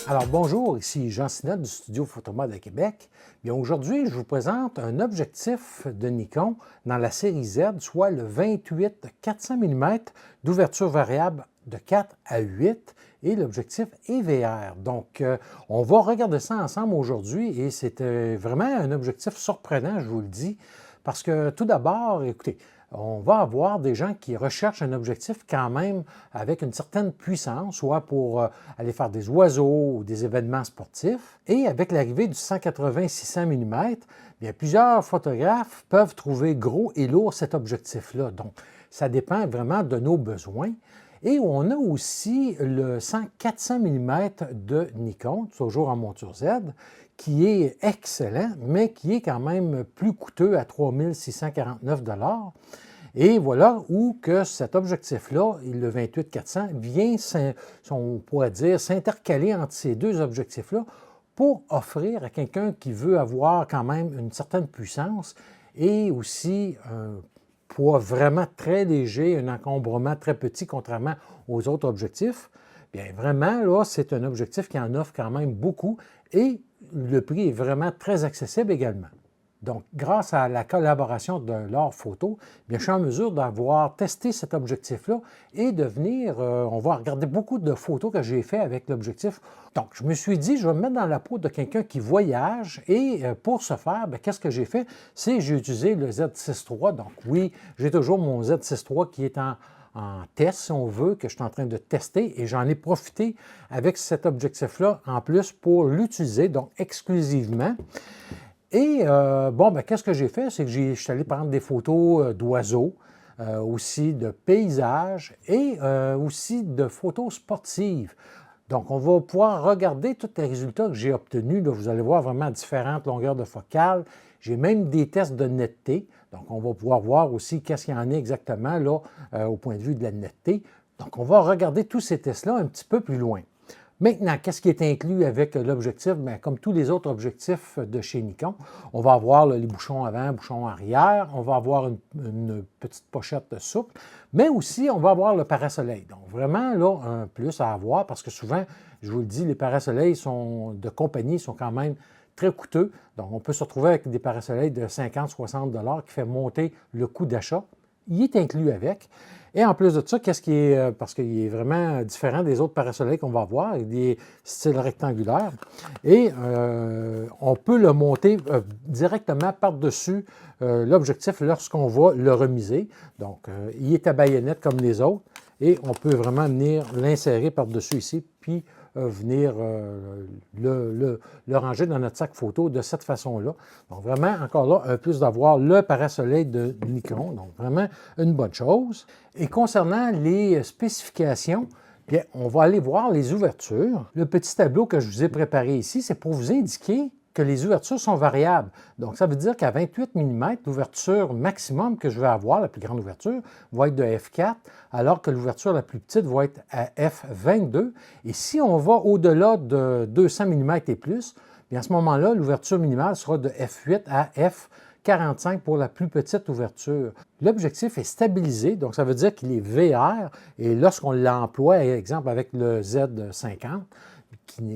Alors bonjour, ici Jean Sinette du studio Photomode à Québec. Bien, aujourd'hui, je vous présente un objectif de Nikon dans la série Z, soit le 28-400 mm d'ouverture variable de 4 à 8 et l'objectif est VR. Donc, on va regarder ça ensemble aujourd'hui et c'est vraiment un objectif surprenant, je vous le dis, parce que tout d'abord, écoutez, on va avoir des gens qui recherchent un objectif quand même avec une certaine puissance, soit pour aller faire des oiseaux ou des événements sportifs. Et avec l'arrivée du 180-600 mm, bien, plusieurs photographes peuvent trouver gros et lourd cet objectif-là. Donc, ça dépend vraiment de nos besoins. Et on a aussi le 100-400 mm de Nikon, toujours en monture Z, qui est excellent, mais qui est quand même plus coûteux à 3 649 $. Et voilà où que cet objectif-là, le 28-400, vient, on pourrait dire, s'intercaler entre ces deux objectifs-là pour offrir à quelqu'un qui veut avoir quand même une certaine puissance et aussi un poids vraiment très léger, un encombrement très petit, contrairement aux autres objectifs. Bien, vraiment, là, c'est un objectif qui en offre quand même beaucoup et le prix est vraiment très accessible également. Donc, grâce à la collaboration de L'Or Photo, bien, je suis en mesure d'avoir testé cet objectif-là et de venir, on va regarder beaucoup de photos que j'ai faites avec l'objectif. Donc, je me suis dit, je vais me mettre dans la peau de quelqu'un qui voyage et pour ce faire, qu'est-ce que j'ai fait? C'est j'ai utilisé le Z6 III. Donc, oui, j'ai toujours mon Z6 III qui est en test, si on veut, que je suis en train de tester et j'en ai profité avec cet objectif-là en plus pour l'utiliser, donc exclusivement. Et qu'est-ce que j'ai fait? C'est que je suis allé prendre des photos d'oiseaux, aussi de paysages et aussi de photos sportives. Donc, on va pouvoir regarder tous les résultats que j'ai obtenus. Là, vous allez voir vraiment différentes longueurs de focale. J'ai même des tests de netteté. Donc, on va pouvoir voir aussi qu'est-ce qu'il y en a exactement là, au point de vue de la netteté. Donc, on va regarder tous ces tests-là un petit peu plus loin. Maintenant, qu'est-ce qui est inclus avec l'objectif? Bien, comme tous les autres objectifs de chez Nikon, on va avoir les bouchons avant, bouchons arrière, on va avoir une petite pochette souple, mais aussi on va avoir le parasoleil. Donc vraiment, là, un plus à avoir parce que souvent, je vous le dis, les parasoleils de compagnie sont quand même très coûteux. Donc on peut se retrouver avec des parasoleils de 50-60 $ qui fait monter le coût d'achat. Il est inclus avec. Et en plus de ça, qu'est-ce qui est, parce qu'il est vraiment différent des autres parasoleils qu'on va voir, il est style rectangulaire, et on peut le monter directement par-dessus l'objectif lorsqu'on va le remiser. Donc, il est à baïonnette comme les autres, et on peut vraiment venir l'insérer par-dessus ici, puis venir le ranger dans notre sac photo de cette façon-là. Donc vraiment, encore là, un plus d'avoir le parasoleil de Nikon, donc vraiment une bonne chose. Et concernant les spécifications, bien, on va aller voir les ouvertures. Le petit tableau que je vous ai préparé ici, c'est pour vous indiquer que les ouvertures sont variables. Donc, ça veut dire qu'à 28 mm, l'ouverture maximum que je vais avoir, la plus grande ouverture, va être de f4, alors que l'ouverture la plus petite va être à f22. Et si on va au-delà de 200 mm et plus, bien à ce moment-là, l'ouverture minimale sera de f8 à f45 pour la plus petite ouverture. L'objectif est stabilisé, donc ça veut dire qu'il est VR, et lorsqu'on l'emploie, par exemple avec le Z50,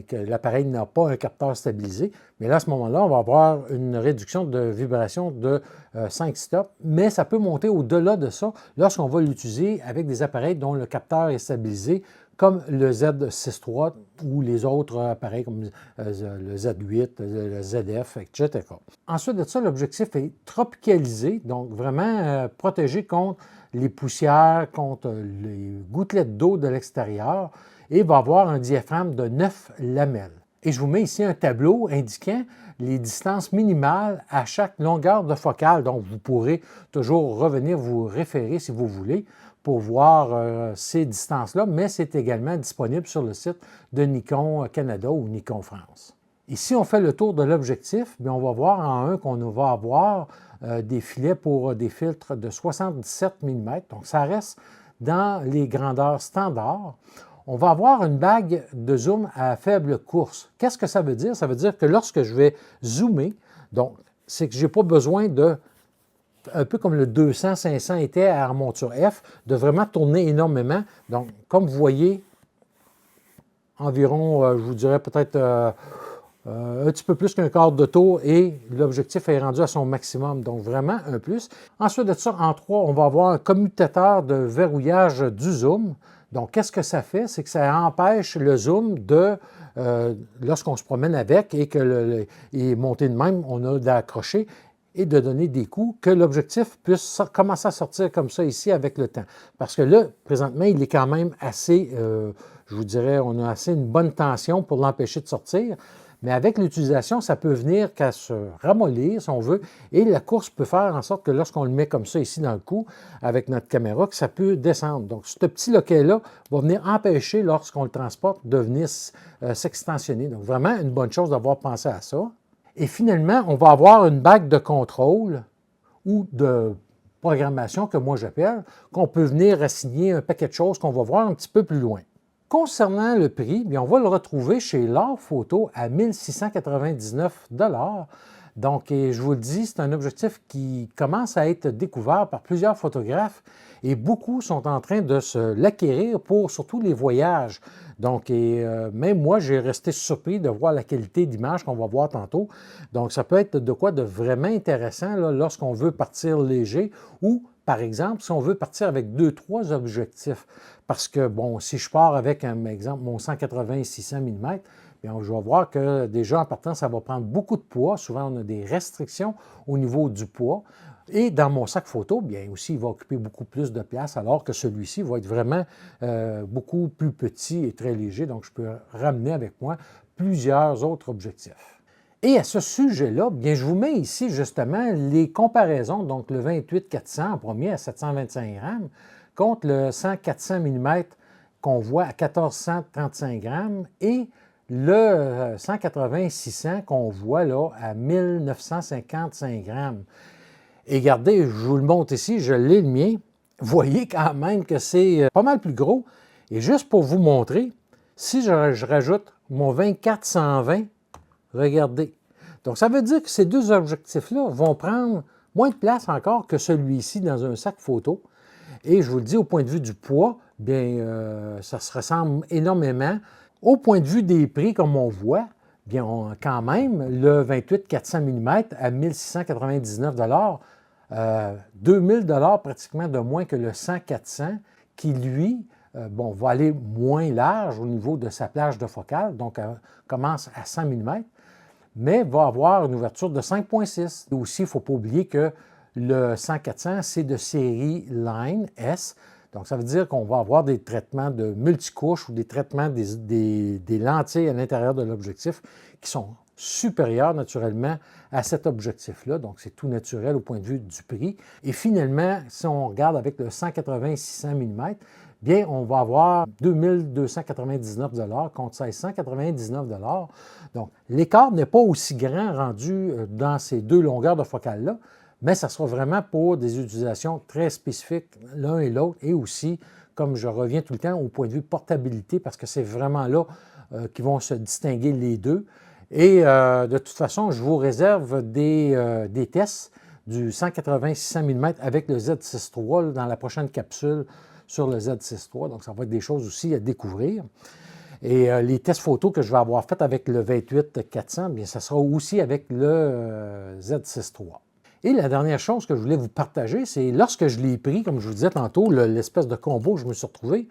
que l'appareil n'a pas un capteur stabilisé, mais là, à ce moment-là, on va avoir une réduction de vibration de 5 stops, mais ça peut monter au-delà de ça lorsqu'on va l'utiliser avec des appareils dont le capteur est stabilisé, comme le Z6 III ou les autres appareils comme le Z8, le ZF, etc. Ensuite de ça, l'objectif est tropicalisé, donc vraiment protégé contre les poussières, contre les gouttelettes d'eau de l'extérieur, et va avoir un diaphragme de 9 lamelles. Et je vous mets ici un tableau indiquant les distances minimales à chaque longueur de focale. Donc, vous pourrez toujours revenir vous référer si vous voulez pour voir ces distances-là, mais c'est également disponible sur le site de Nikon Canada ou Nikon France. Et si on fait le tour de l'objectif, on va voir en un qu'on va avoir des filets pour des filtres de 77 mm. Donc, ça reste dans les grandeurs standards. On va avoir une bague de zoom à faible course. Qu'est-ce que ça veut dire? Ça veut dire que lorsque je vais zoomer, donc, c'est que je n'ai pas besoin de, un peu comme le 200-500 était à la monture F, de vraiment tourner énormément. Donc, comme vous voyez, environ, je vous dirais peut-être un petit peu plus qu'un quart de tour et l'objectif est rendu à son maximum. Donc, vraiment un plus. Ensuite de ça, en 3, on va avoir un commutateur de verrouillage du zoom. Donc, qu'est-ce que ça fait? C'est que ça empêche le zoom de, lorsqu'on se promène avec et que il est monté de même, on a d'accrocher et de donner des coups, que l'objectif puisse commencer à sortir comme ça ici avec le temps. Parce que là, présentement, il est quand même assez, je vous dirais, on a assez une bonne tension pour l'empêcher de sortir. Mais avec l'utilisation, ça peut venir qu'à se ramollir, si on veut, et la course peut faire en sorte que lorsqu'on le met comme ça ici dans le cou, avec notre caméra, que ça peut descendre. Donc, ce petit loquet-là va venir empêcher, lorsqu'on le transporte, de venir s'extensionner. Donc, vraiment une bonne chose d'avoir pensé à ça. Et finalement, on va avoir une bague de contrôle ou de programmation, que moi j'appelle, qu'on peut venir assigner un paquet de choses qu'on va voir un petit peu plus loin. Concernant le prix, bien, on va le retrouver chez L'Art Photo à 1699 $. Donc, et je vous le dis, c'est un objectif qui commence à être découvert par plusieurs photographes et beaucoup sont en train de se l'acquérir pour surtout les voyages. Donc, même moi, j'ai resté surpris de voir la qualité d'image qu'on va voir tantôt. Donc, ça peut être de quoi de vraiment intéressant lorsqu'on veut partir léger ou, par exemple, si on veut partir avec 2-3 objectifs. Parce que, bon, si je pars avec, un exemple, mon 180-600 mm, bien, je vais voir que déjà en partant, ça va prendre beaucoup de poids. Souvent, on a des restrictions au niveau du poids. Et dans mon sac photo, bien aussi, il va occuper beaucoup plus de place, alors que celui-ci va être vraiment beaucoup plus petit et très léger. Donc, je peux ramener avec moi plusieurs autres objectifs. Et à ce sujet-là, bien, je vous mets ici justement les comparaisons. Donc, le 28-400 en premier à 725 grammes contre le 100-400 mm qu'on voit à 1435 grammes et le 180-600 qu'on voit là à 1955 grammes. Et regardez, je vous le montre ici, je l'ai le mien. Vous voyez quand même que c'est pas mal plus gros. Et juste pour vous montrer, si je rajoute mon 24-120, regardez. Donc, ça veut dire que ces deux objectifs-là vont prendre moins de place encore que celui-ci dans un sac photo. Et je vous le dis, au point de vue du poids, bien, ça se ressemble énormément. Au point de vue des prix, comme on voit, bien, quand même, le 28-400 mm à 1699 $, 2000 $ pratiquement de moins que le 100-400, qui, lui, bon, va aller moins large au niveau de sa plage de focale, donc commence à 100 mm, mais va avoir une ouverture de 5,6. Aussi, il ne faut pas oublier que le 100-400, c'est de série Line S. Donc, ça veut dire qu'on va avoir des traitements de multicouches ou des traitements des lentilles à l'intérieur de l'objectif qui sont supérieurs naturellement à cet objectif-là. Donc, c'est tout naturel au point de vue du prix. Et finalement, si on regarde avec le 180-600 mm, bien, on va avoir 2299 $ contre 1699 $. Donc, l'écart n'est pas aussi grand rendu dans ces deux longueurs de focale-là, mais ça sera vraiment pour des utilisations très spécifiques l'un et l'autre, et aussi, comme je reviens tout le temps, au point de vue portabilité, parce que c'est vraiment là qu'ils vont se distinguer les deux. Et de toute façon, je vous réserve des tests du 180-600 mm avec le Z6 III dans la prochaine capsule sur le Z6 III. Donc, ça va être des choses aussi à découvrir. Et les tests photos que je vais avoir faits avec le 28-400, bien, ça sera aussi avec le Z6 III. Et la dernière chose que je voulais vous partager, c'est lorsque je l'ai pris, comme je vous disais tantôt, l'espèce de combo que je me suis retrouvé,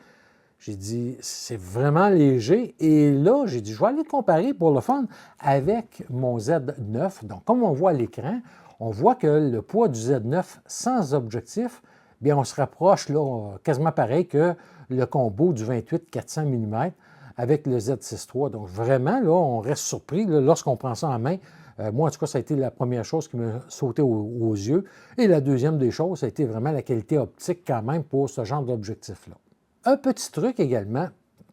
j'ai dit, c'est vraiment léger. Et là, j'ai dit, je vais aller le comparer pour le fun avec mon Z9. Donc, comme on voit à l'écran, on voit que le poids du Z9 sans objectif, bien, on se rapproche là, quasiment pareil que le combo du 28-400 mm avec le Z6 III. Donc, vraiment, là, on reste surpris lorsqu'on prend ça en main. Moi, en tout cas, ça a été la première chose qui m'a sauté aux yeux. Et la deuxième des choses, ça a été vraiment la qualité optique quand même pour ce genre d'objectif-là. Un petit truc également,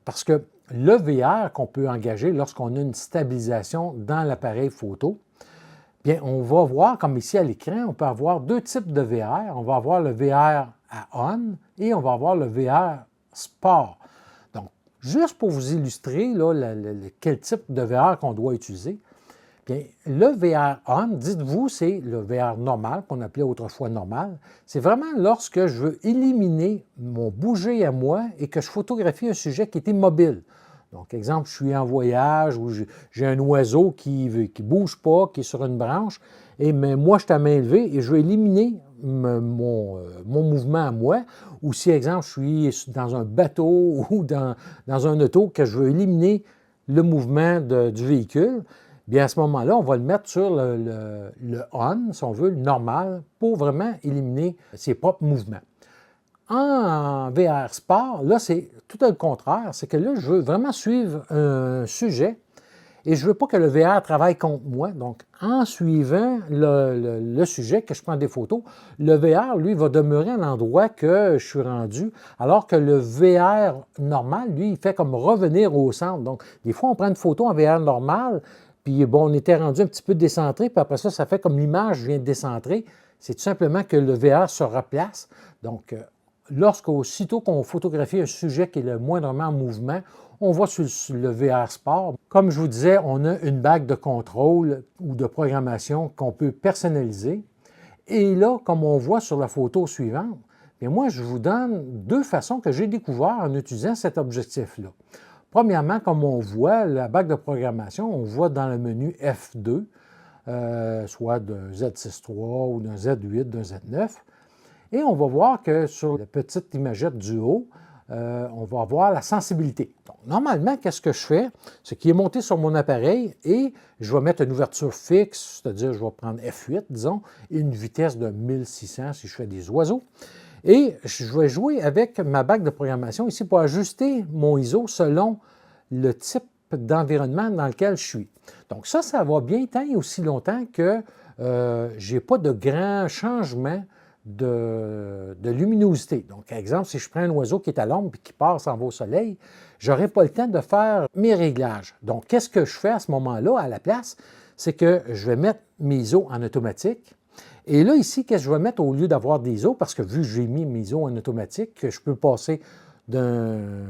parce que le VR qu'on peut engager lorsqu'on a une stabilisation dans l'appareil photo, Bien, on va voir, comme ici à l'écran, on peut avoir deux types de VR. On va avoir le VR à on et on va avoir le VR sport. Donc, juste pour vous illustrer là, quel type de VR qu'on doit utiliser, bien, le VR on, dites-vous, c'est le VR normal, qu'on appelait autrefois normal. C'est vraiment lorsque je veux éliminer mon bouger à moi et que je photographie un sujet qui est immobile. Donc, exemple, je suis en voyage ou j'ai un oiseau qui ne bouge pas, qui est sur une branche, mais moi, je suis à main levée et je veux éliminer mon mouvement à moi. Ou si, exemple, je suis dans un bateau ou dans un auto, que je veux éliminer le mouvement du véhicule, bien à ce moment-là, on va le mettre sur le on, si on veut, le normal, pour vraiment éliminer ses propres mouvements. En VR Sport, là, c'est tout le contraire. C'est que là, je veux vraiment suivre un sujet et je ne veux pas que le VR travaille contre moi. Donc, en suivant le sujet, que je prends des photos, le VR, lui, va demeurer à l'endroit que je suis rendu, alors que le VR normal, lui, il fait comme revenir au centre. Donc, des fois, on prend une photo en VR normal, puis bon, on était rendu un petit peu décentré, puis après ça fait comme l'image vient de décentrer. C'est tout simplement que le VR se replace. Donc, aussitôt qu'on photographie un sujet qui est le moindrement en mouvement, on va sur le VR Sport. Comme je vous disais, on a une bague de contrôle ou de programmation qu'on peut personnaliser. Et là, comme on voit sur la photo suivante, bien moi, je vous donne deux façons que j'ai découvert en utilisant cet objectif-là. Premièrement, comme on voit, la bague de programmation, on voit dans le menu F2, soit d'un Z6 III ou d'un Z8, d'un Z9. Et on va voir que sur la petite imagette du haut, on va avoir la sensibilité. Donc, normalement, qu'est-ce que je fais? C'est qu'il est monté sur mon appareil et je vais mettre une ouverture fixe, c'est-à-dire je vais prendre F8, disons, et une vitesse de 1600 si je fais des oiseaux. Et je vais jouer avec ma bague de programmation ici pour ajuster mon ISO selon le type d'environnement dans lequel je suis. Donc ça va bien tant et aussi longtemps que je n'ai pas de grands changements de luminosité. Donc, par exemple, si je prends un oiseau qui est à l'ombre et qui part s'en va au soleil, je n'aurai pas le temps de faire mes réglages. Donc, qu'est-ce que je fais à ce moment-là, à la place? C'est que je vais mettre mes ISO en automatique. Et là, ici, qu'est-ce que je vais mettre au lieu d'avoir des ISO? Parce que vu que j'ai mis mes ISO en automatique, je peux passer d'une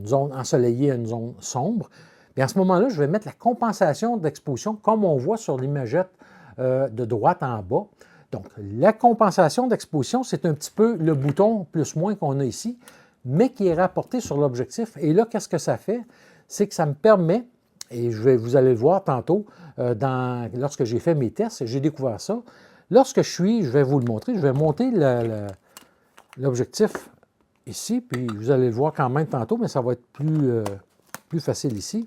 zone ensoleillée à une zone sombre. Bien, à ce moment-là, je vais mettre la compensation d'exposition comme on voit sur l'imagette de droite en bas. Donc, la compensation d'exposition, c'est un petit peu le bouton plus-moins qu'on a ici, mais qui est rapporté sur l'objectif. Et là, qu'est-ce que ça fait? C'est que ça me permet, et vous allez le voir tantôt, lorsque j'ai fait mes tests, j'ai découvert ça. Lorsque je vais vous le montrer, je vais monter l'objectif ici, puis vous allez le voir quand même tantôt, mais ça va être plus facile ici.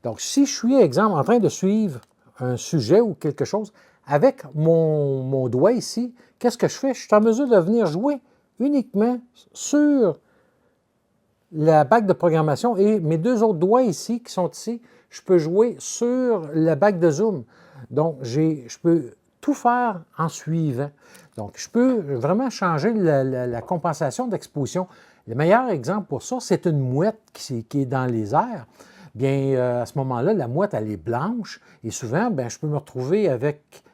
Donc, si je suis, exemple, en train de suivre un sujet ou quelque chose, avec mon doigt ici, qu'est-ce que je fais? Je suis en mesure de venir jouer uniquement sur la bague de programmation et mes deux autres doigts ici, qui sont ici, je peux jouer sur la bague de zoom. Donc, je peux tout faire en suivant. Donc, je peux vraiment changer la compensation d'exposition. Le meilleur exemple pour ça, c'est une mouette qui est dans les airs. Bien, à ce moment-là, la mouette, elle est blanche et souvent, bien, je peux me retrouver avec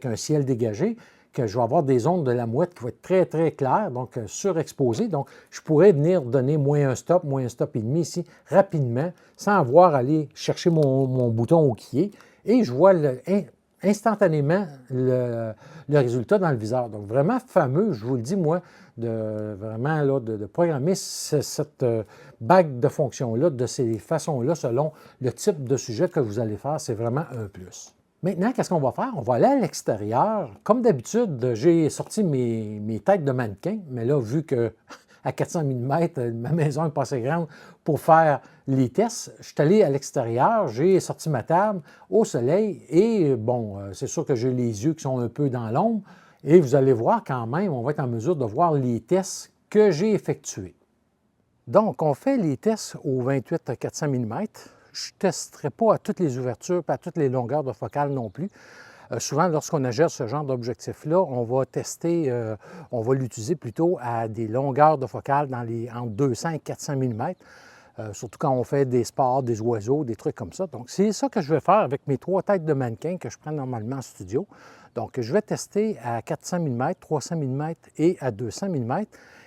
un ciel dégagé, que je vais avoir des ondes de la mouette qui vont être très, très claires, donc surexposées. Donc, je pourrais venir donner moins un stop et demi ici, rapidement, sans avoir à aller chercher mon bouton au quai. Et je vois instantanément le résultat dans le viseur. Donc, vraiment fameux, je vous le dis, moi, de programmer cette bague de fonctions-là, de ces façons-là, selon le type de sujet que vous allez faire, c'est vraiment un plus. Maintenant, qu'est-ce qu'on va faire? On va aller à l'extérieur. Comme d'habitude, j'ai sorti mes têtes de mannequin, mais là, vu que à 400 mm, ma maison n'est pas assez grande pour faire les tests, je suis allé à l'extérieur, j'ai sorti ma table au soleil et bon, c'est sûr que j'ai les yeux qui sont un peu dans l'ombre et vous allez voir quand même, on va être en mesure de voir les tests que j'ai effectués. Donc, on fait les tests au 28 à 400 mm. Je ne testerai pas à toutes les ouvertures et à toutes les longueurs de focale non plus. Souvent, lorsqu'on achète ce genre d'objectif-là, on va tester, on va l'utiliser plutôt à des longueurs de focale entre 200 et 400 mm. surtout quand on fait des sports, des oiseaux, des trucs comme ça. Donc, c'est ça que je vais faire avec mes 3 têtes de mannequin que je prends normalement en studio. Donc, je vais tester à 400 mm, 300 mm et à 200 mm,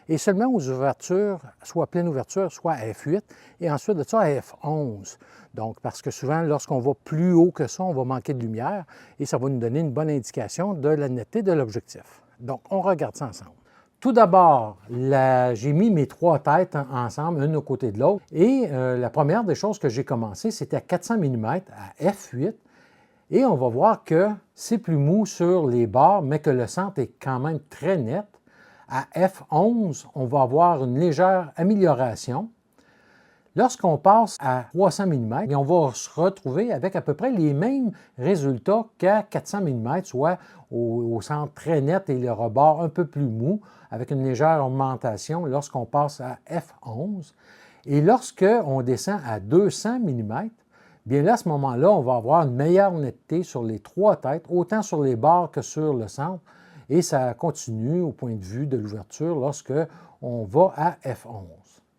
et seulement aux ouvertures, soit pleine ouverture, soit à f8, et ensuite de ça à f11. Donc, parce que souvent, lorsqu'on va plus haut que ça, on va manquer de lumière, et ça va nous donner une bonne indication de la netteté de l'objectif. Donc, on regarde ça ensemble. Tout d'abord, j'ai mis mes 3 têtes ensemble, une aux côtés de l'autre, et la première des choses que j'ai commencé, c'était à 400 mm à f8, et on va voir que c'est plus mou sur les bords, mais que le centre est quand même très net. À f11, on va avoir une légère amélioration. Lorsqu'on passe à 300 mm, on va se retrouver avec à peu près les mêmes résultats qu'à 400 mm, soit au centre très net et le rebord un peu plus mou, avec une légère augmentation lorsqu'on passe à f11. Et lorsqu'on descend à 200 mm, bien là, à ce moment-là, on va avoir une meilleure netteté sur les 3 têtes, autant sur les bords que sur le centre, et ça continue au point de vue de l'ouverture lorsque on va à f11.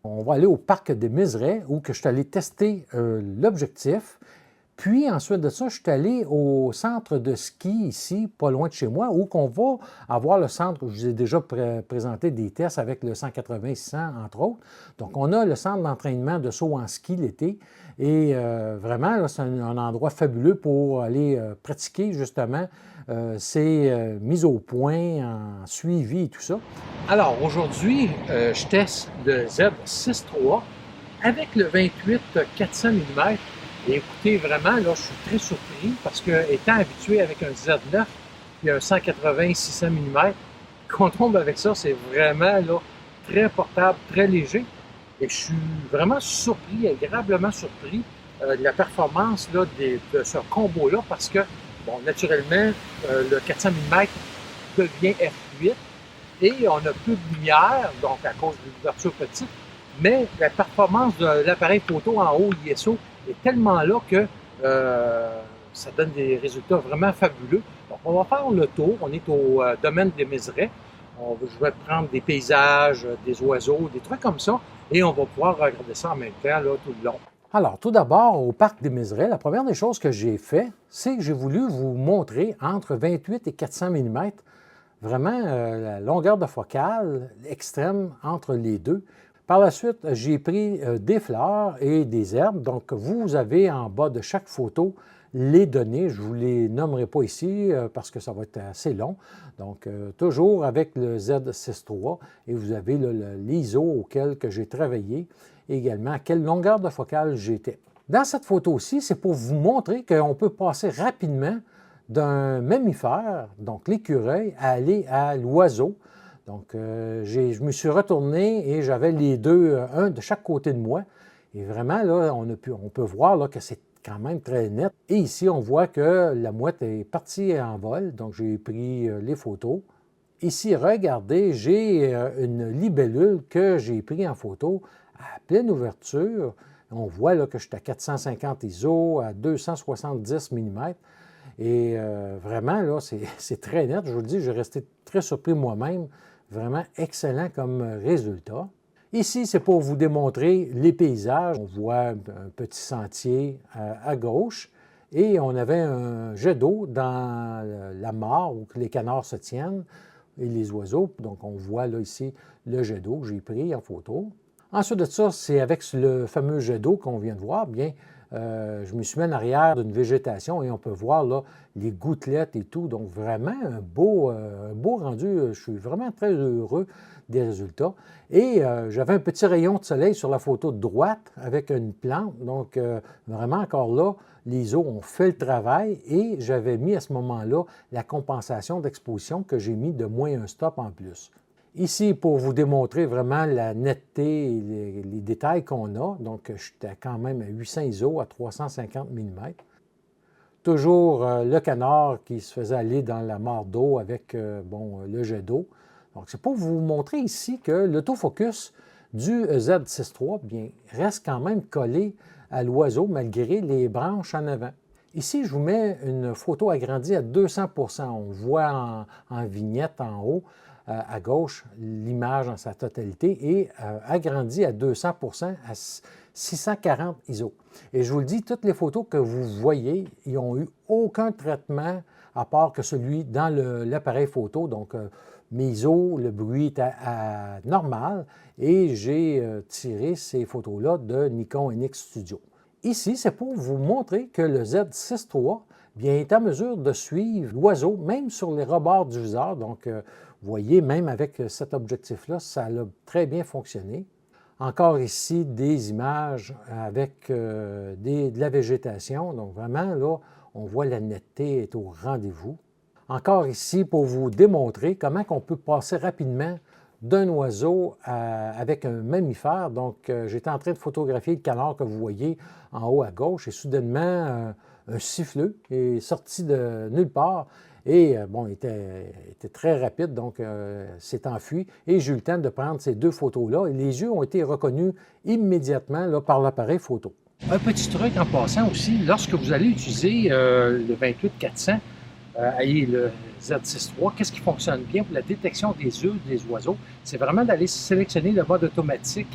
On va aller au parc des Miserets où que je suis allé tester l'objectif. Puis ensuite de ça, je suis allé au centre de ski ici, pas loin de chez moi, où on va avoir le centre où je vous ai déjà présenté des tests avec le 180-600, entre autres. Donc, on a le centre d'entraînement de saut en ski l'été. Et vraiment, c'est un endroit fabuleux pour aller pratiquer justement ces mises au point en suivi et tout ça. Alors, aujourd'hui, je teste le Z6 III avec le 28 400 mm. Et écoutez, vraiment, là, je suis très surpris parce que, étant habitué avec un Z9 et un 180-600 mm, qu'on tombe avec ça, c'est vraiment là, très portable, très léger. Et je suis vraiment surpris, agréablement surpris de la performance là, de ce combo-là parce que, bon, naturellement, le 400 mm devient f8 et on a peu de lumière, donc à cause de l'ouverture petite, mais la performance de l'appareil photo en haut ISO est tellement là que ça donne des résultats vraiment fabuleux. Donc, on va faire le tour. On est au domaine des Miserets. Je vais prendre des paysages, des oiseaux, des trucs comme ça, et on va pouvoir regarder ça en même temps là, tout le long. Alors, tout d'abord, au parc des Miserets, la première des choses que j'ai fait, c'est que j'ai voulu vous montrer entre 28 et 400 mm, vraiment la longueur de focale extrême entre les deux. Par la suite, j'ai pris des fleurs et des herbes. Donc, vous avez en bas de chaque photo les données. Je ne vous les nommerai pas ici parce que ça va être assez long. Donc, toujours avec le Z6 III et vous avez l'ISO auquel que j'ai travaillé et également à quelle longueur de focale j'étais. Dans cette photo-ci, c'est pour vous montrer qu'on peut passer rapidement d'un mammifère, donc l'écureuil, à aller à l'oiseau. Donc, je me suis retourné et j'avais les deux, un de chaque côté de moi. Et vraiment, là, on peut voir là, que c'est quand même très net. Et ici, on voit que la mouette est partie en vol. Donc, j'ai pris les photos. Ici, regardez, j'ai une libellule que j'ai prise en photo à pleine ouverture. On voit là, que je suis à 450 ISO, à 270 mm. Et vraiment, là, c'est très net. Je vous le dis, j'ai resté très surpris moi-même. Vraiment excellent comme résultat. Ici, c'est pour vous démontrer les paysages. On voit un petit sentier à gauche et on avait un jet d'eau dans la mare où les canards se tiennent et les oiseaux. Donc, on voit là ici le jet d'eau que j'ai pris en photo. Ensuite de ça, c'est avec le fameux jet d'eau qu'on vient de voir, bien, je me suis mis en arrière d'une végétation et on peut voir là les gouttelettes et tout. Donc, vraiment un beau rendu. Je suis vraiment très heureux des résultats. Et j'avais un petit rayon de soleil sur la photo de droite avec une plante. Donc, vraiment encore là, les eaux ont fait le travail et j'avais mis à ce moment-là la compensation d'exposition que j'ai mis de moins un stop en plus. Ici, pour vous démontrer vraiment la netteté et les détails qu'on a, donc j'étais quand même à 800 ISO à 350 mm. Toujours le canard qui se faisait aller dans la mare d'eau avec le jet d'eau. Donc, c'est pour vous montrer ici que l'autofocus du Z6 III bien, reste quand même collé à l'oiseau malgré les branches en avant. Ici, je vous mets une photo agrandie à 200 %. On voit en vignette en haut à gauche l'image dans sa totalité et agrandi à 200% à 640 ISO. Et je vous le dis, toutes les photos que vous voyez, ils n'ont eu aucun traitement à part que celui dans l'appareil photo. Donc, mes ISO, le bruit est normal et j'ai tiré ces photos-là de Nikon NX Studio. Ici, c'est pour vous montrer que le Z6 III bien, est en mesure de suivre l'oiseau, même sur les rebords du viseur. Donc, vous voyez, même avec cet objectif-là, ça a très bien fonctionné. Encore ici, des images avec de la végétation. Donc, vraiment, là, on voit la netteté est au rendez-vous. Encore ici, pour vous démontrer comment on peut passer rapidement d'un oiseau avec un mammifère. Donc, j'étais en train de photographier le canard que vous voyez en haut à gauche et soudainement, un siffleux est sorti de nulle part et bon, il était très rapide, donc s'est enfui et j'ai eu le temps de prendre ces deux photos-là et les yeux ont été reconnus immédiatement là, par l'appareil photo. Un petit truc en passant aussi, lorsque vous allez utiliser le 28-400 et le Z6 III, qu'est-ce qui fonctionne bien pour la détection des œufs des oiseaux? C'est vraiment d'aller sélectionner le mode automatique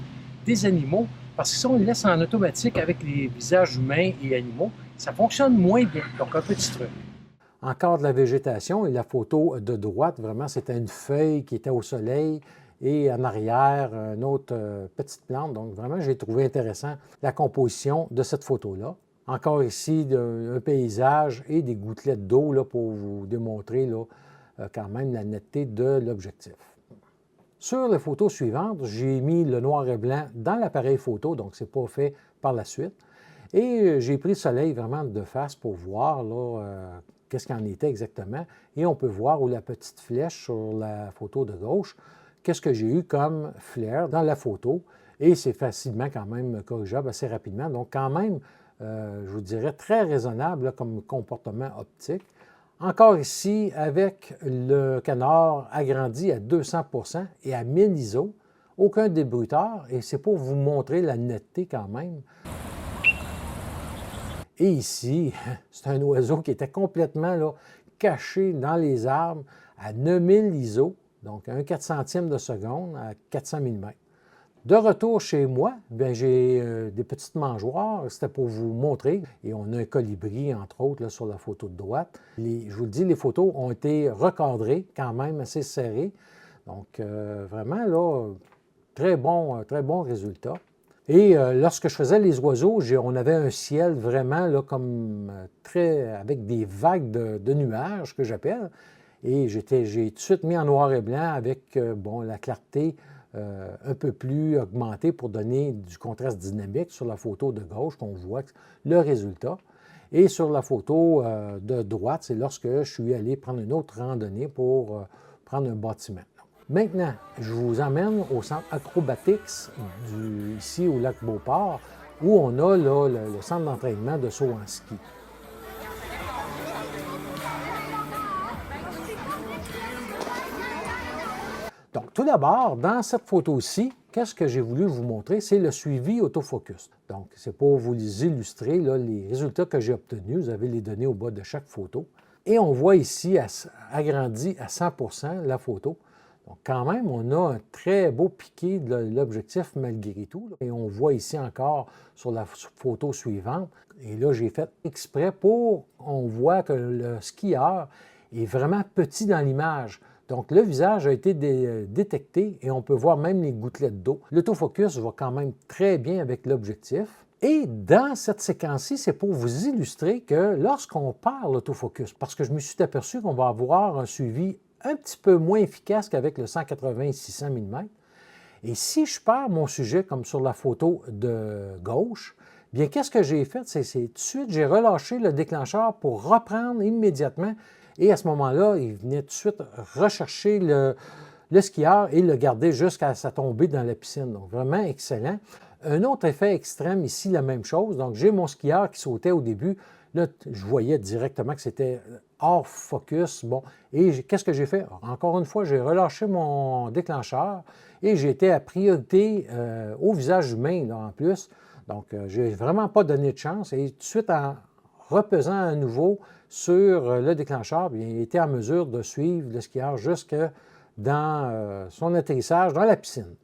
des animaux, parce que si on le laisse en automatique avec les visages humains et animaux, ça fonctionne moins bien. Donc, un petit truc. Encore de la végétation et la photo de droite, vraiment, c'était une feuille qui était au soleil et en arrière, une autre petite plante. Donc, vraiment, j'ai trouvé intéressant la composition de cette photo-là. Encore ici, un paysage et des gouttelettes d'eau pour vous démontrer là, quand même la netteté de l'objectif. Sur les photos suivantes, j'ai mis le noir et blanc dans l'appareil photo, donc ce n'est pas fait par la suite. Et j'ai pris le soleil vraiment de face pour voir qu'est-ce qu'il en était exactement. Et on peut voir où la petite flèche sur la photo de gauche, qu'est-ce que j'ai eu comme flair dans la photo. Et c'est facilement quand même corrigeable assez rapidement. Donc quand même, je vous dirais très raisonnable là, comme comportement optique. Encore ici, avec le canard agrandi à 200% et à 1000 ISO, aucun débruiteur, et c'est pour vous montrer la netteté quand même. Et ici, c'est un oiseau qui était complètement là, caché dans les arbres à 9000 ISO, donc 1/400e de seconde à 400 mm. De retour chez moi, j'ai des petites mangeoires, c'était pour vous montrer. Et on a un colibri, entre autres, là, sur la photo de droite. Je vous le dis, les photos ont été recadrées, quand même assez serrées. Donc, vraiment, là, très bon résultat. Et lorsque je faisais les oiseaux, on avait un ciel vraiment là, comme avec des vagues de nuages, que j'appelle. Et j'ai tout de suite mis en noir et blanc avec la clarté un peu plus augmenté pour donner du contraste dynamique sur la photo de gauche qu'on voit le résultat. Et sur la photo de droite, c'est lorsque je suis allé prendre une autre randonnée pour prendre un bâtiment. Maintenant, je vous emmène au centre Acrobatics ici au lac Beauport où on a là, le centre d'entraînement de saut en ski. Donc, tout d'abord, dans cette photo-ci, qu'est-ce que j'ai voulu vous montrer? C'est le suivi autofocus. Donc, c'est pour vous illustrer là, les résultats que j'ai obtenus. Vous avez les données au bas de chaque photo. Et on voit ici, agrandi à 100% la photo. Donc, quand même, on a un très beau piqué de l'objectif malgré tout. Et on voit ici encore sur la photo suivante. Et là, j'ai fait exprès on voit que le skieur est vraiment petit dans l'image. Donc, le visage a été détecté et on peut voir même les gouttelettes d'eau. L'autofocus va quand même très bien avec l'objectif. Et dans cette séquence-ci, c'est pour vous illustrer que lorsqu'on perd l'autofocus, parce que je me suis aperçu qu'on va avoir un suivi un petit peu moins efficace qu'avec le 180-600 mm. Et si je perds mon sujet, comme sur la photo de gauche, bien, qu'est-ce que j'ai fait? C'est tout de suite, j'ai relâché le déclencheur pour reprendre immédiatement. Et à ce moment-là, il venait tout de suite rechercher le skieur et le garder jusqu'à sa tombée dans la piscine. Donc, vraiment excellent. Un autre effet extrême ici, la même chose. Donc, j'ai mon skieur qui sautait au début. Là, je voyais directement que c'était hors focus. Bon, et qu'est-ce que j'ai fait? Encore une fois, j'ai relâché mon déclencheur et j'ai été à priorité au visage humain là, en plus. Donc, je n'ai vraiment pas donné de chance. Et tout de suite, en repesant à nouveau sur le déclencheur, bien, il était en mesure de suivre le skieur jusque dans son atterrissage dans la piscine.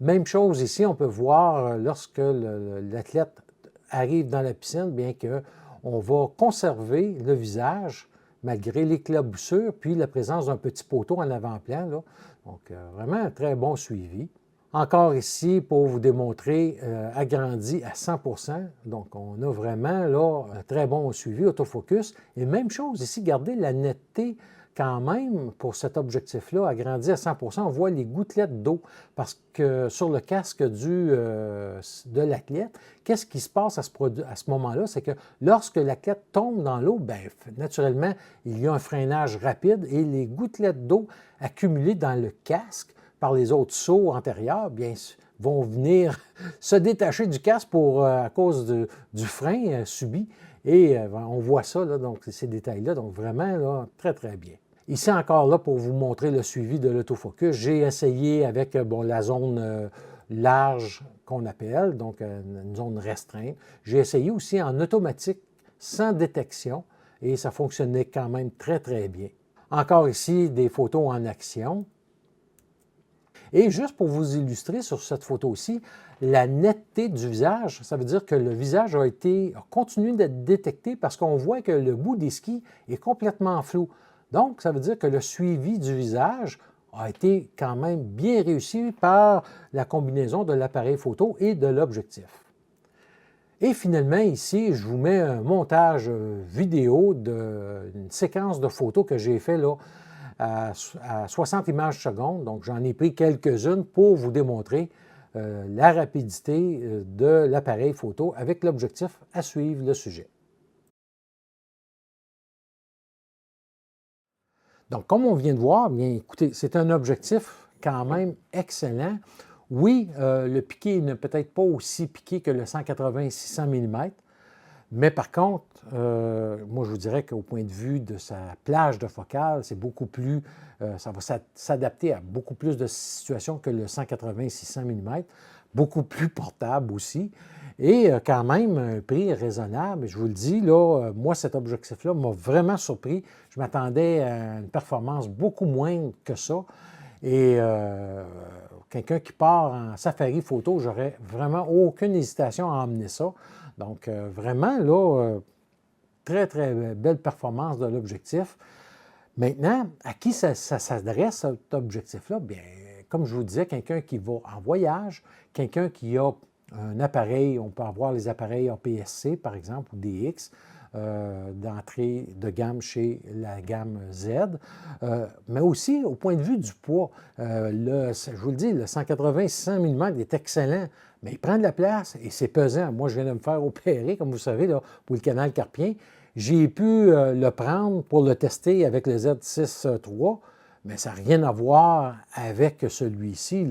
Même chose ici, on peut voir lorsque l'athlète arrive dans la piscine, bien qu'on va conserver le visage malgré l'éclaboussure, puis la présence d'un petit poteau en avant-plan. Donc, vraiment un très bon suivi. Encore ici, pour vous démontrer, agrandi à 100 %. Donc, on a vraiment là un très bon suivi autofocus. Et même chose ici, regardez la netteté quand même pour cet objectif-là, agrandi à 100 %. On voit les gouttelettes d'eau parce que sur le casque de l'athlète, qu'est-ce qui se passe à ce moment-là? C'est que lorsque l'athlète tombe dans l'eau, bien, naturellement, il y a un freinage rapide et les gouttelettes d'eau accumulées dans le casque par les autres sauts antérieurs, bien, vont venir se détacher du casque à cause du frein subi. Et on voit ça, là, donc ces détails-là, donc vraiment là, très, très bien. Ici encore là, pour vous montrer le suivi de l'autofocus, j'ai essayé avec la zone large qu'on appelle, donc une zone restreinte. J'ai essayé aussi en automatique, sans détection, et ça fonctionnait quand même très, très bien. Encore ici, des photos en action. Et juste pour vous illustrer sur cette photo-ci, la netteté du visage, ça veut dire que le visage a continué d'être détecté parce qu'on voit que le bout des skis est complètement flou. Donc, ça veut dire que le suivi du visage a été quand même bien réussi par la combinaison de l'appareil photo et de l'objectif. Et finalement, ici, je vous mets un montage vidéo d'une séquence de photos que j'ai fait là, à 60 images secondes. Donc, j'en ai pris quelques-unes pour vous démontrer la rapidité de l'appareil photo avec l'objectif à suivre le sujet. Donc, comme on vient de voir, bien écoutez, c'est un objectif quand même excellent. Oui, le piqué n'est peut-être pas aussi piqué que le 180-600 mm, mais par contre, moi je vous dirais qu'au point de vue de sa plage de focale, c'est beaucoup plus, ça va s'adapter à beaucoup plus de situations que le 180-600 mm, beaucoup plus portable aussi, et quand même un prix raisonnable. Je vous le dis, là, moi cet objectif-là m'a vraiment surpris. Je m'attendais à une performance beaucoup moindre que ça, et quelqu'un qui part en safari photo, j'aurais vraiment aucune hésitation à emmener ça. Donc, vraiment, là, très, très belle performance de l'objectif. Maintenant, à qui ça s'adresse, cet objectif-là? Bien, comme je vous disais, quelqu'un qui va en voyage, quelqu'un qui a un appareil, on peut avoir les appareils APS-C, par exemple, ou DX, d'entrée de gamme chez la gamme Z, mais aussi au point de vue du poids. Je vous le dis, le 180-600 mm est excellent, mais il prend de la place et c'est pesant. Moi, je viens de me faire opérer, comme vous savez, là, pour le canal carpien. J'ai pu le prendre pour le tester avec le Z6 III, mais ça n'a rien à voir avec celui-ci.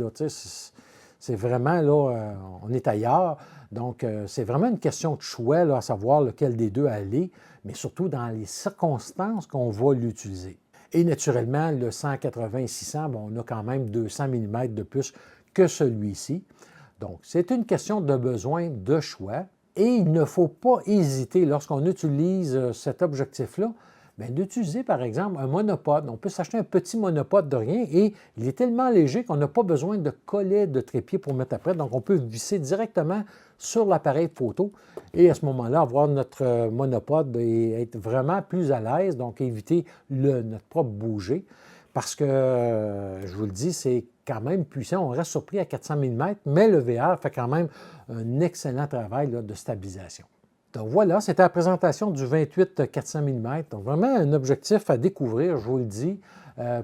C'est vraiment, là, on est ailleurs. Donc, c'est vraiment une question de choix, là, à savoir lequel des deux aller, mais surtout dans les circonstances qu'on va l'utiliser. Et naturellement, le 180-600, bon, on a quand même 200 mm de plus que celui-ci. Donc, c'est une question de besoin de choix. Et il ne faut pas hésiter, lorsqu'on utilise cet objectif-là, d'utiliser par exemple un monopode. On peut s'acheter un petit monopode de rien et il est tellement léger qu'on n'a pas besoin de collet de trépied pour mettre après. Donc, on peut visser directement sur l'appareil photo et à ce moment-là, avoir notre monopode et être vraiment plus à l'aise, donc éviter notre propre bouger. Parce que, je vous le dis, c'est quand même puissant. On reste surpris à 400 mm, mais le VR fait quand même un excellent travail là, de stabilisation. Donc voilà, c'était la présentation du 28-400 mm. Donc vraiment un objectif à découvrir, je vous le dis.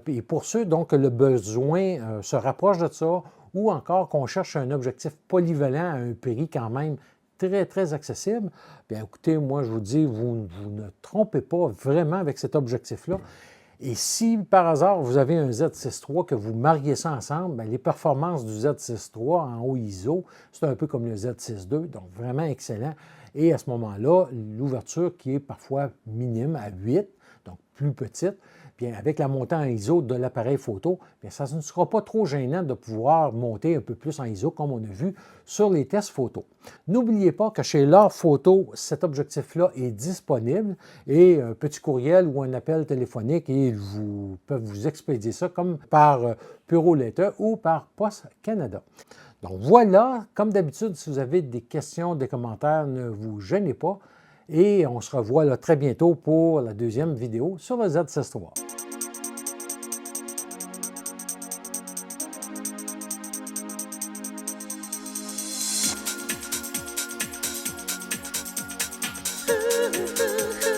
Et pour ceux donc le besoin se rapproche de ça, ou encore qu'on cherche un objectif polyvalent à un prix quand même très, très accessible, bien écoutez, moi je vous dis, vous ne trompez pas vraiment avec cet objectif-là. Et si par hasard vous avez un Z6 III que vous mariez ça ensemble, bien, les performances du Z6 III en haut ISO, c'est un peu comme le Z6 II, donc vraiment excellent. Et à ce moment-là, l'ouverture qui est parfois minime à 8, donc plus petite, bien, avec la montée en ISO de l'appareil photo, bien, ça ne sera pas trop gênant de pouvoir monter un peu plus en ISO comme on a vu sur les tests photo. N'oubliez pas que chez L'Art Photo, cet objectif-là est disponible et un petit courriel ou un appel téléphonique et ils peuvent vous expédier ça comme par Puro Letter ou par Poste Canada. Donc voilà, comme d'habitude, si vous avez des questions, des commentaires, ne vous gênez pas et on se revoit là très bientôt pour la deuxième vidéo sur le Z6 III. Ooh, ooh, ooh.